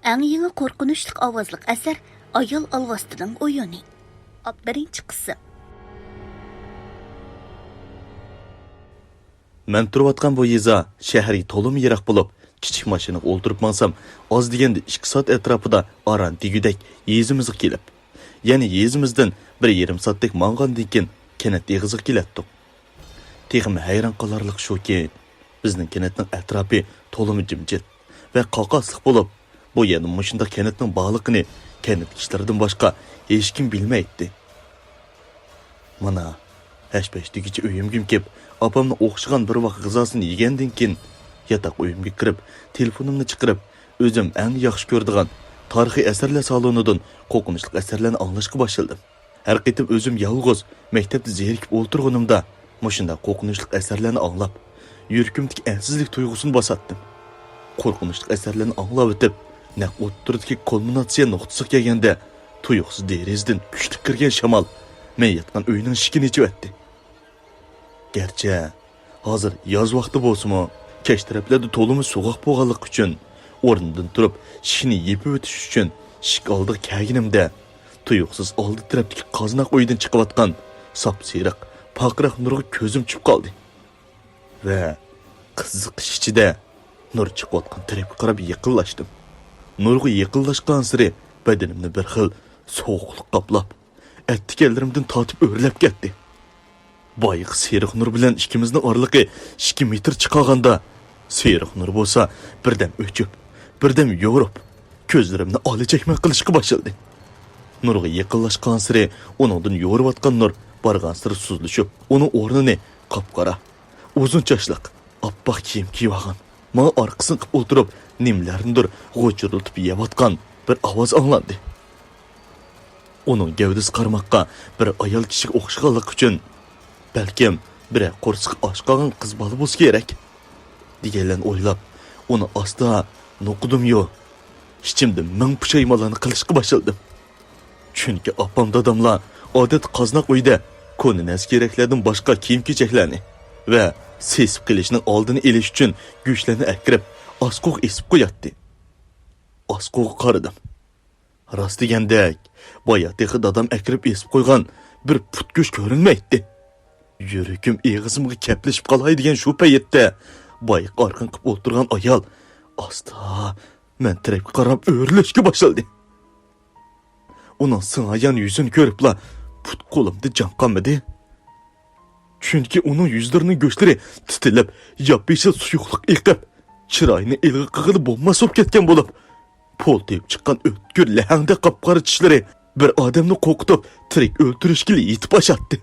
Eng yeni korkunçluk avazlık eser Ayol Alvastı'nın oyunu. Birinci kısım. Men turayotgan bu yeza shaharga to'lim yiroq bo'lib, kichik mashinaga o'ltirib mansam, oz deganda 2 soat atrofida aran degudek yezimizga kelib, ya'ni yezimizdan 1,5 soatdek mangandan keyin kanat eg'iziga kelatdik. Texmi hayron qolarlik shuki, bizning kanatning atrofi to'lim jimjit va qoqosliq bo'lib, bu yana mushunda kanatning bog'liqini kanat kishlaridan boshqa hech kim bilmaydi. Mana hashpashdigicha uyimga kelib, opamni o'xshagan bir vaqt g'izosini yegandan keyin yotoq uyimga kirib, telefonimni chiqarib, o'zim eng yaxshi ko'radigan tarixiy asarlar salonidan qo'rqinchli asarlarni anglashga boshladim. Har qitim o'zim yolg'iz maktabda zerikib o'ltirganimda, mushunda qo'rqinchli asarlarni anglab, yuragimdagi ansizlik tuyg'usini bosatdim. Qo'rqinchli asarlarni anglab o'tib, naq o'ttirdagi kulminatsiya nuqtasiga kelganda, tuyuqsiz derazdan kuchli kirgan shamol men yotgan uyning eshigini ichib o'tdi. Gerçi hozir yoz vaqti bo'lsa-mu, kech taraflarda to'limi so'g'oq bo'lganlik uchun o'rnidan turib, shini yepib o'tish uchun shik oldiga kelganimda, tuyuqsiz oldi tarafdagi qoznaq uydan chiqayotgan sap-seriq, paqroq nurga ko'zim tushib qoldi. Va qiziqish ichida nur chiqayotgan tarafga qarab yiqilashdim. Nurga yiqillashgan sari badanimni bir xil sovuqlik qoplab, attikanlarimdan tortib o'rlab ketdi. Bayıq Seriq Nur bilan ikkimizning oraliqi 2 metr chiqaganda, Seriq Nur bo'lsa birdam o'chib, birdam yo'rib, ko'zlarimni olachakman qilishga boshladi. Nurga yaqinlashgan sari uningdan yo'rayotgan nur borgan sari suzlashib, uning o'rnini qop-qora, uzun chashliq, oppoq kiyim kiyib olgan, men orqasini qilib o'tirib, nimlarnidir g'o'chiriltib yeyotgan bir ovoz anglandi. Uning gavdasi qarmoqqa bir ayol kishiga o'xshaganlik uchun balkim bir qo'rsiq oshqogan qiz bola bo'lsa kerak deganlarni o'ylab, uni asta noqdim-yu, ichimda ming pushaymonlarni qilishga boshladim. Chunki opam dadamlar odat qoznaq uyda ko'ninas keraklardan boshqa kiyim-kechaklarni va sesib qilishning oldini olish uchun go'shtlarni akirib, osquq esib qo'yatdi. Osquqqa qaradim. Rost degandek, boyatdagi dadam akirib esib qo'ygan bir put go'sht ko'rinmaydi. Yuragim eg'izimga kaplashib qolay degan shu paytda boyiq orqan qilib o'tirgan ayol asta men tarafga qarab o'rlashga boshladi. Uning singan yuzini ko'ribla put qo'limda jon qolmadi. Chunki uning yuzlarining go'shtlari titilib, yop-yeshil suyuqlik eqib, chiroyini ilg'i qig'ili bomba so'p ketgan bo'lib, pol tep chiqqan o'tkir lahangda qop-qora tishlari bir odamni qo'rqitib, tirik o'ltirishga yetib boshatdi.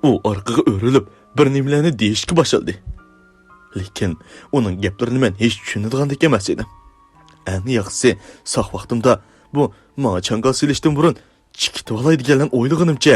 U orqaga o'rilib, bir nimalarni deyishga boshladi. Lekin uning gaplarini men hech tushunadigan emas edim. Eng yaxshisi, sog' vaqtimda bu menga changal silishdan burun chikitib olay deganlarni o'ylaganimcha,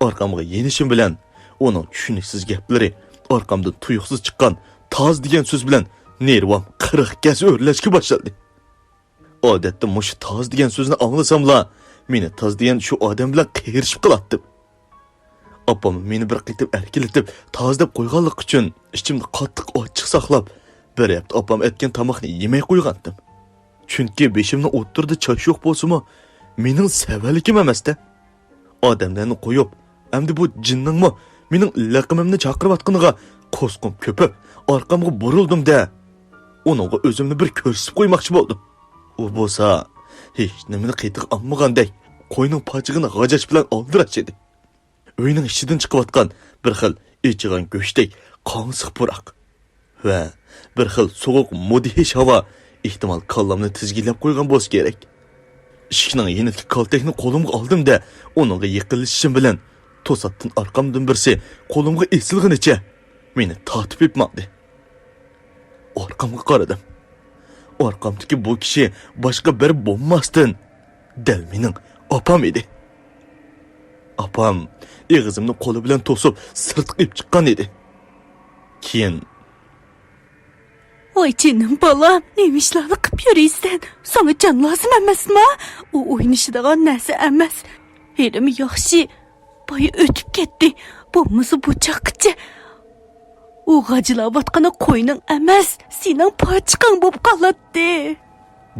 orqamga yenishim bilan uning tushuniksiz gaplari orqamdan tuyuqsiz chiqqan toz degan so'z bilan nervam 40 gaz o'rlashga boshladi. Odatda mush toz degan so'zni anglasamla, meni toz degan shu odam bilan qiyirishib qolatdim. Opam meni bir qitim erkilatib, tozalab qo'yganlik uchun ichimda qattiq ochiq saqlab, bir hafta opam aytgan tomoqni yemay qo'ygandim. Chunki beshimni o'ttirdi choyshoq bo'lsa-mu, mening savalikim emas-da. Odamlarni qo'yib, endi bu jinningmi mening laqimimni chaqirayotganiga qo'sqim ko'pib, orqamga burildim-da, uningga o'zimni bir ko'rsatib qo'ymoqchi bo'ldim. U bo'lsa, hech nimani qaytiq olmagandek, qo'yning pochig'ini g'ajash bilan oldirash edi. Uyning ichidan chiqayotgan bir xil ichigan go'shtdek qonsiq puroq va bir xil sovuq mudhish havo ehtimol kallamni tizgilab qo'ygan bo'lsa kerak. Eshikning yenidagi kaltakni qo'limga oldim-da, uningga yiqilishim bilan to'satdan orqamdan birsi qo'limga esilganicha meni tortib etmoqdi. Orqamga qaradim. Orqamdagi bu kishi boshqa bir bo'lmasdan dal mening opam edi. Opam eg'izimni qo'li bilan to'sib sirtib chiqqan edi. Keyin Voy canım balam, nima ishlarni qilib yuraysan? Sana jon lozim emasmi? U o'ynashadigan narsa emas. Erim yaxshi, boyi o'tib ketdi. Bo'lmasa bu chaqqicha. U g'ajilayotgani qo'yning emas, sening pochiqang bo'lib qoladi.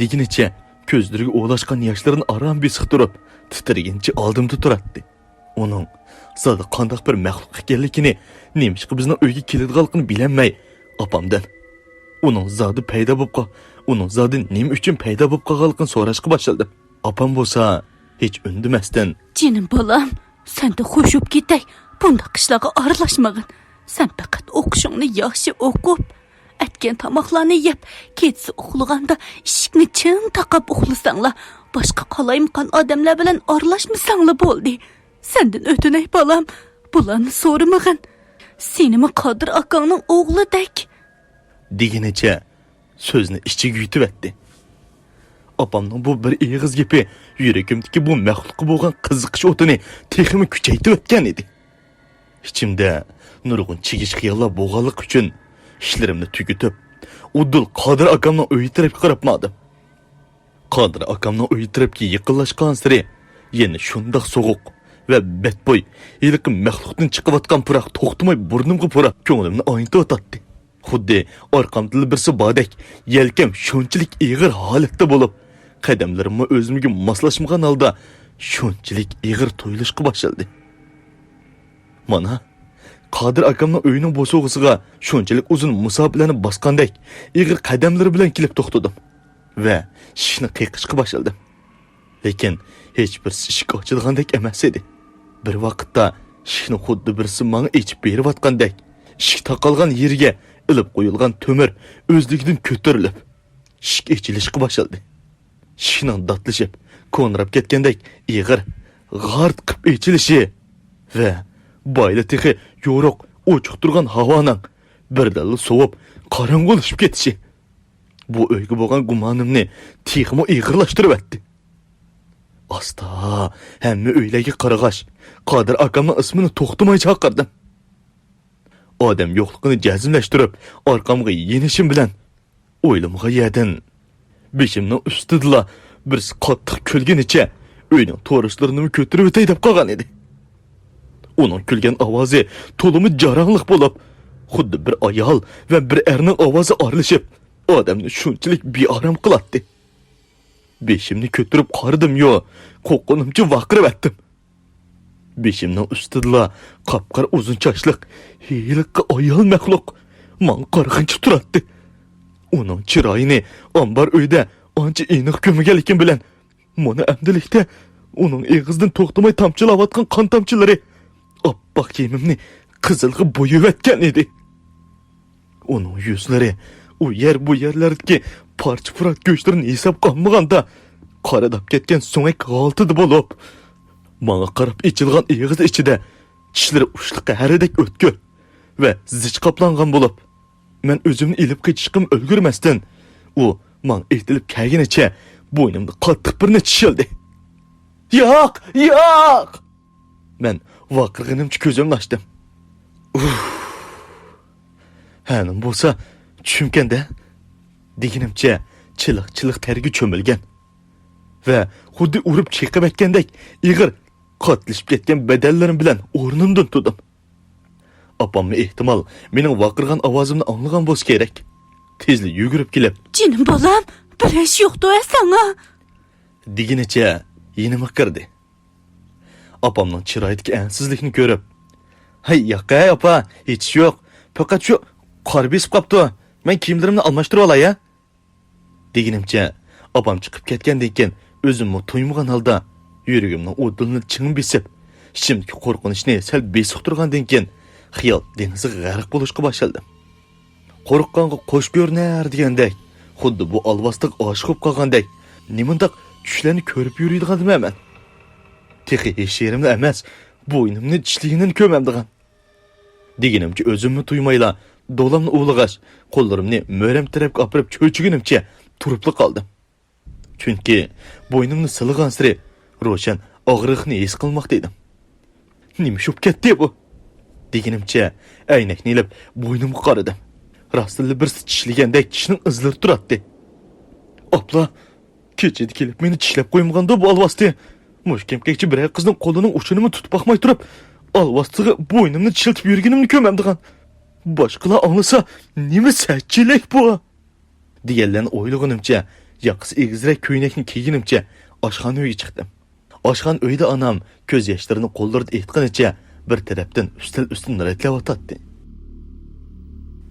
deginicha ko'zlariga o'lashgan yoshlarni aram besiq turib, titragancha oldimda turardi. Uning zodi qandoq bir maxluq ekanligini, nemishqa bizning uyga keladiganligini bilolmay, opamdan uning zodi paydo bo'lib uning zodi nima uchun paydo bo'lib qolganligini so'rashga boshladim. Opam bo'lsa hech undimasdan, "Jinim bolam, sen de xo'shib ketay. Bunda qishlarga aralashmagin. Sen faqat o'qishingni yaxshi o'qib, atgan tomoqlarni yeb, ketsi uxlaganda eshikni chin taqab uxlasanglar, boshqa qalaymqan odamlar bilan aralashmasanglar bo'ldi. Sendan o'tinay bolam, bularni so'ramagin. Senimi Qodir akangning o'g'lidek." degenicha so'zni ichiga yutib etdi. Opamning bu bir eg'iz gapi yuragimdagi bu maxluqqa bo'lgan qiziqish o'tini texmi kuchaytirib o'tgan edi. Ichimda nurg'un chigish xiyollar bo'lganlik uchun ishlarimni tugitib, uddul Qodir akamning uyi tarafga qarabmadim. Qodir akamning uyi tarafga yaqinlashgan sari yana shundoq so'g'uq va betbo'y ilqi maxluqdan chiqayotgan puroq to'xtamay burnimga purab ko'nglimni oyintib o'tadi. Xuddi orqamda birsi bodek, yelkam shunchalik ig'ir holatda bo'lib, qadamlarimni o'zimga moslashmagan holda shunchalik ig'ir tuyulishga boshladi. Mana Qodir akamning uyining bo'sog'isiga shunchalik uzun musobalarni bosgandek ig'ir qadamlari bilan kelib to'xtadim va shishni qiqishga boshladim. Lekin hech bir eshik ochilgandek emas edi. Bir vaqtda shishni xuddi birsi menga ichib berayotgandek, eshik taqalgan yerga ilib qo'yilgan to'mir o'zligidan ko'tarilib, eshik ochilishga boshladi. Shishning datlashib, ko'nrab ketgandek ig'ir, g'art qilib ochilishi va boyla texi yo'roq ochiq turgan havoning birdalla sovib qorong'ulashib ketishi bu o'yga bo'lgan gumonimni texmi ig'irlashtirib etdi. Asta hamma uylarga qarag'ash, Qodir akamning ismini to'xtamay chaqirdim. Odam yo'qligini jazmlashtirib, orqamga yenishim bilan o'ylimga yedin. Beshimning ustida bir qattiq kulganicha uyning to'rishlarini ko'tarib o'tay deb qolgan edi. Uning kulgan ovozi to'limi jarangliq bo'lib, xuddi bir ayol va bir erning ovozi aralashib, odamni shunchalik beorom qiladi. Beshimni ko'tarib qaradim-yu, qo'rqinimcha vaqirib etdim. Beshimning ustida qapqar uzun chochliq, hiyliqqa ayol maxluq men qarg'incha turadi. Uning chiroyini ombar uyda ancha aniq ko'maganlikim bilan, mana amdilikda uning eg'izdan to'xtamay tomchilayotgan qon tomchilari oppoq kiyimimni qizilga bo'yab etgan edi. Uning yuzlari u yer bu yerlardagi parcha-purat go'shtlarni hisob qilmaganda qoradab ketgan so'ngak g'oltida bo'lib, menga qarab ichilgan eg'iz ichida tishlari ushliqqa haridek o'tkir va zich qoplangan bo'lib, men o'zimni ilib ketishim ulgurmasdan u men etilib kelganicha bo'ynimda qattiq birni tishildi. Yo'q, yo'q! Men vaqirg'inimcha ko'zimni ochdim. Hanim bo'lsa tushimkanda deganimcha chiliq terga cho'milgan va xuddi urib chiqib etgandek ig'ir qotlashib ketgan badallarim bilan o'rnimdan turdim. Opamni ehtimol mening vaqirgan ovozimni anglagan bo'lsa kerak. Tezlik yugurib kelib, "Jinim bolam, bir ish yo'qdi sana" deginicha yenima kirdi. Opamning chiroyidagi ansizlikni ko'rib, "Hay yo'q, opa, hech yo'q. Faqat shu qor besib qopti. Men kiyimlarimni almashtirib olay-a?" deganimcha, opam chiqib ketgandan keyin o'zimni to'ymagan holda yuragimning o'dilni ching besib, ichimdagi qo'rqinchni sal besiq turgandan keyin xiyol dengiziga g'arq bo'lishga boshladim. Qo'rqqanga qo'sh ko'rinar degandek, xuddi bu alvosliq oshiq bo'lib qolgandek, nimandaq tushlarni ko'rib yuradigandim men. Texi hech yerimni emas, bo'ynimni tishligini ko'mamdigan. Deganimcha o'zimni tuymayla dolamni o'lig'ash, qo'llarimni mo'ram tarafga opirib cho'chigunimcha turibli qoldim. Chunki bo'ynimni silg'an siri ro'shan og'riqni his qilmoqda edim. Nima shub ketdi bu? Deganimcha aynakni ilib bo'ynimga qaradim. Rostli bir tishlagandek tishning izlari turadi. Opla, kechida kelib meni tishlab qo'ymaganda bu alvasti. Mushkemkekchi bir qizning qo'lining uchini tutib baxmay turib, alvastiga bo'ynimni tishiltib yurganimni ko'mamdigan. Boshqalar anglasa, nima sachchilik bu? deganlarni o'ylaganimcha yaqisi egizrak ko'ylakni kiyginimcha oshxona uyga chiqdim. Oshxona uyda onam ko'z yoshlarini qo'llarida etganicha bir tarafdan ustil retlab o'tadi.